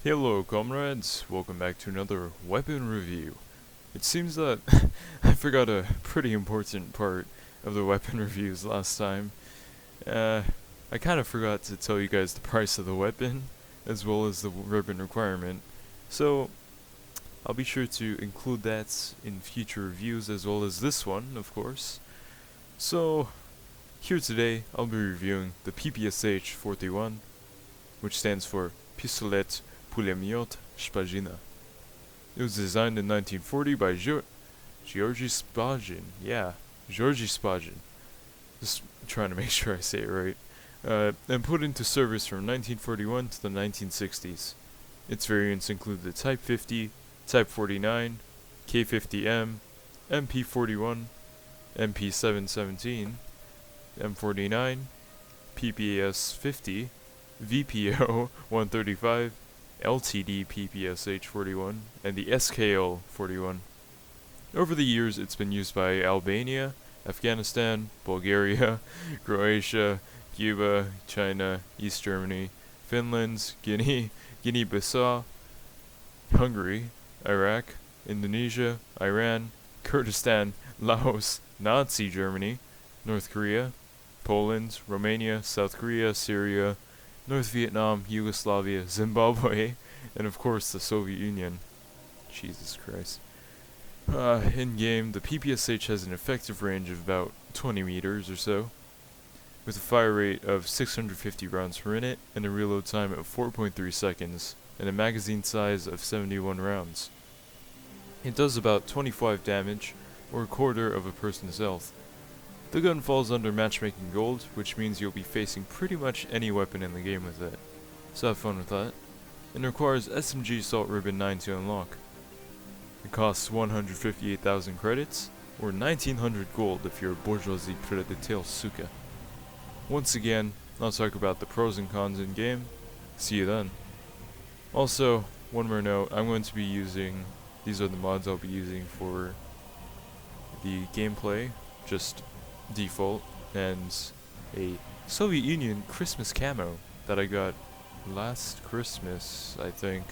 Hello comrades, welcome back to another weapon review. It seems that I forgot a pretty important part of the weapon reviews last time. I kind of forgot to tell you guys the price of the weapon, as well as the ribbon requirement. So, I'll be sure to include that in future reviews, as well as this one, of course. So, here today, I'll be reviewing the PPSh-41, which stands for Pistolet Pulemiot Szpagina. It was designed in 1940 by Georgy Spagin. Yeah, Georgy Spagin. Just trying to make sure I say it right. And put into service from 1941 to the 1960s. Its variants include the Type 50, Type 49, K50M, MP41, MP717, M49, PPS-50, VPO-135, LTD PPSh-41, and the SKL-41. Over the years, it's been used by Albania, Afghanistan, Bulgaria, Croatia, Cuba, China, East Germany, Finland, Guinea-Bissau, Hungary, Iraq, Indonesia, Iran, Kurdistan, Laos, Nazi Germany, North Korea, Poland, Romania, South Korea, Syria, North Vietnam, Yugoslavia, Zimbabwe, and of course the Soviet Union. Jesus Christ. In-game, the PPSh has an effective range of about 20 meters or so, with a fire rate of 650 rounds per minute and a reload time of 4.3 seconds, and a magazine size of 71 rounds. It does about 25 damage, or a quarter of a person's health. The gun falls under matchmaking gold, which means you'll be facing pretty much any weapon in the game with it. So have fun with that. And requires SMG Assault Ribbon 9 to unlock. It costs 158,000 credits, or 1900 gold if you're a bourgeoisie predatel suka. Once again, I'll talk about the pros and cons in game. See you then. Also, one more note, I'm going to be using, these are the mods I'll be using for the gameplay, just default, and a Soviet Union Christmas camo that I got last Christmas, I think.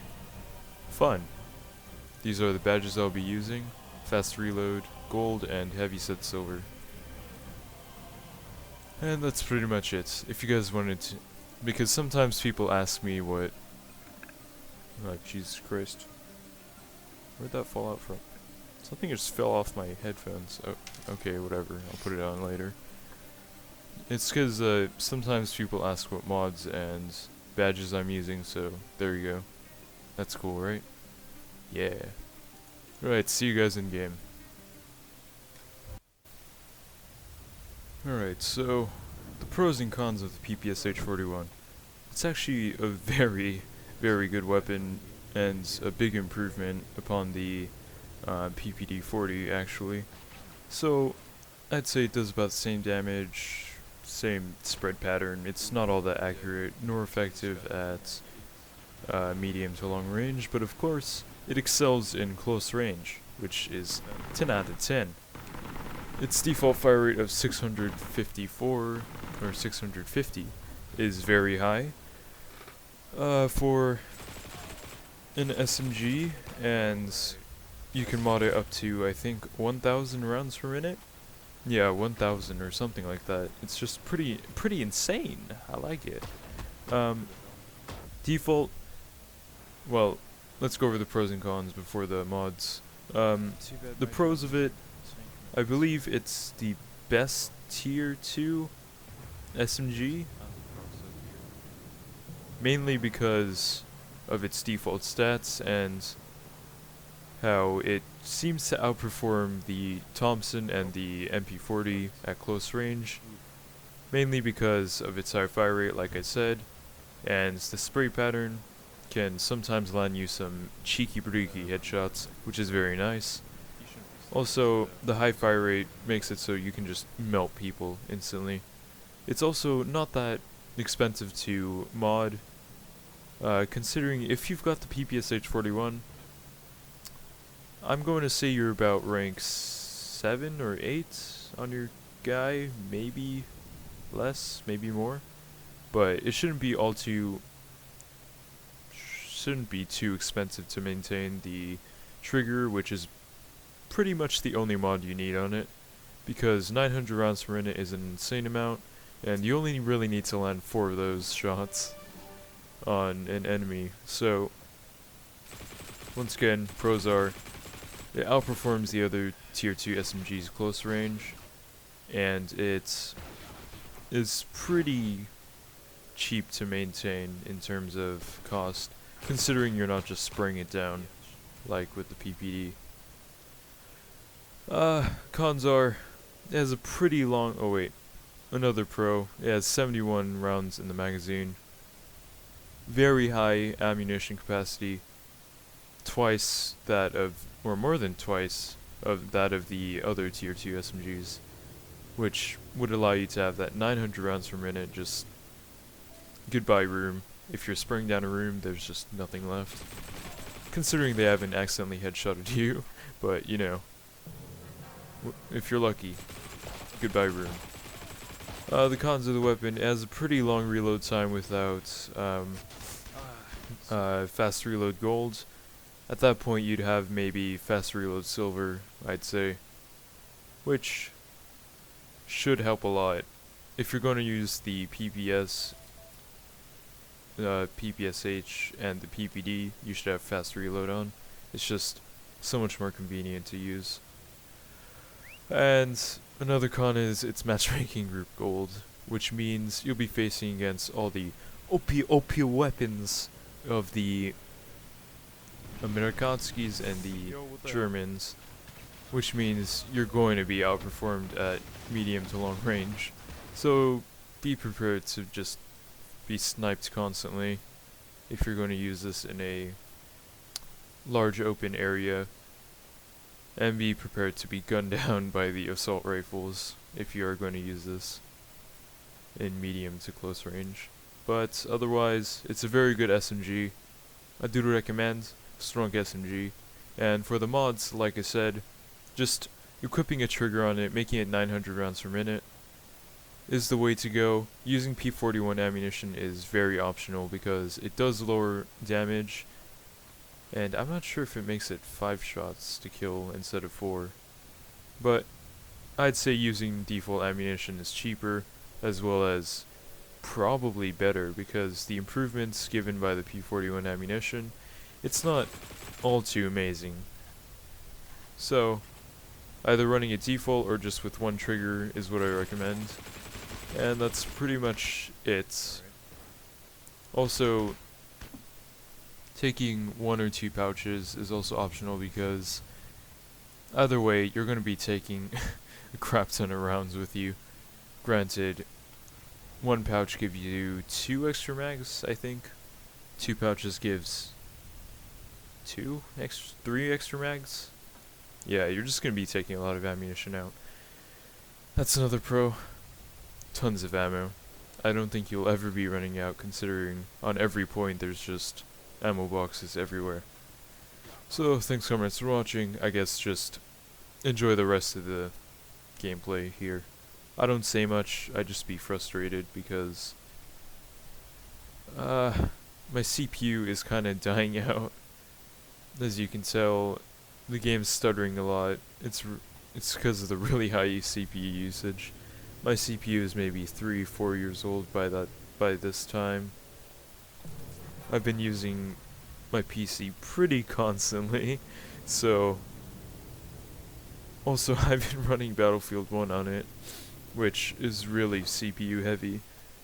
Fun. These are the badges I'll be using: fast reload, gold, and heavy set silver. And that's pretty much it. If you guys wanted to, because sometimes people ask me what, oh Jesus Christ, where'd that fall out from? Something just fell off my headphones. Oh, okay, whatever. I'll put it on later. It's because sometimes people ask what mods and badges I'm using, so there you go. That's cool, right? Yeah. Alright, see you guys in game. Alright, so the pros and cons of the PPSh-41. It's actually a very, very good weapon and a big improvement upon the PPD-40 actually. So I'd say it does about the same damage, same spread pattern. It's not all that accurate nor effective at medium to long range, but of course it excels in close range, which is 10 out of 10. Its default fire rate of 654 or 650 is very high for an SMG, and you can mod it up to, I think, 1,000 rounds per minute? Yeah, 1,000 or something like that. It's just pretty insane. I like it. Default, well, let's go over the pros and cons before the mods. The pros of it, I believe it's the best tier 2 SMG, mainly because of its default stats and how it seems to outperform the Thompson and the MP40 at close range, mainly because of its high fire rate, like I said, and the spray pattern can sometimes land you some cheeky breaky headshots, which is very nice. Also, the high fire rate makes it so you can just melt people instantly. It's also not that expensive to mod, considering if you've got the PPSh-41, I'm going to say you're about rank 7 or 8 on your guy, maybe less, maybe more, but it shouldn't be all too shouldn't be too expensive to maintain. The trigger, which is pretty much the only mod you need on it, because 900 rounds per minute is an insane amount, and you only really need to land 4 of those shots on an enemy. So, once again, pros are, it outperforms the other tier 2 SMGs close range, and it is pretty cheap to maintain in terms of cost, considering you're not just spraying it down like with the PPD. Cons are, it has a pretty long, oh wait, another pro, it has 71 rounds in the magazine, very high ammunition capacity, twice that of, or more than twice of that of the other tier 2 SMGs, which would allow you to have that 900 rounds per minute, just goodbye room. If you're spraying down a room, there's just nothing left. Considering they haven't accidentally headshotted you, but you know, if you're lucky, goodbye room. The cons of the weapon, it has a pretty long reload time without fast reload gold. At that point you'd have maybe fast reload silver, I'd say, which should help a lot. If you're going to use the PPSh and the PPD, you should have fast reload on. It's just so much more convenient to use. And another con is it's matchmaking group gold, which means you'll be facing against all the OP weapons of the Amerikanskis and the Germans, which means you're going to be outperformed at medium to long range. So be prepared to just be sniped constantly if you're going to use this in a large open area, and be prepared to be gunned down by the assault rifles if you are going to use this in medium to close range. But otherwise, it's a very good SMG. I do recommend strong SMG, and for the mods, like I said, just equipping a trigger on it, making it 900 rounds per minute is the way to go. Using P-41 ammunition is very optional because it does lower damage, and I'm not sure if it makes it 5 shots to kill instead of 4, but I'd say using default ammunition is cheaper, as well as probably better, because the improvements given by the P-41 ammunition, it's not all too amazing. So either running it default or just with one trigger is what I recommend, and that's pretty much it. Also, taking 1 or 2 pouches is also optional, because either way you're going to be taking a crap ton of rounds with you. Granted, 1 pouch gives you 2 extra mags, I think. 2 pouches gives 3 extra mags. Yeah, you're just going to be taking a lot of ammunition out. That's another pro. Tons of ammo. I don't think you'll ever be running out, considering on every point there's just ammo boxes everywhere. So, thanks so much for watching. I guess just enjoy the rest of the gameplay here. I don't say much, I just be frustrated because my CPU is kind of dying out. As you can tell, the game's stuttering a lot. It's because of the really high CPU usage. My CPU is maybe 3-4 years old by this time. I've been using my PC pretty constantly, so also I've been running Battlefield 1 on it, which is really CPU heavy.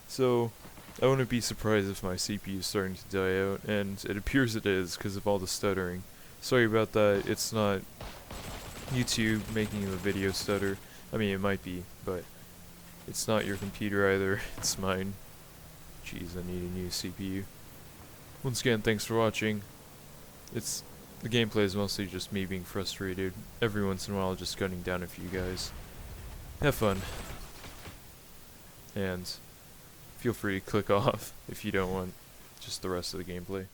So I wouldn't be surprised if my CPU is starting to die out, and it appears it is because of all the stuttering. Sorry about that. It's not YouTube making the video stutter. I mean, it might be, but it's not your computer either. It's mine. Jeez, I need a new CPU. Once again, thanks for watching. The gameplay is mostly just me being frustrated. Every once in a while, just gunning down a few guys. Have fun. And feel free to click off if you don't want just the rest of the gameplay.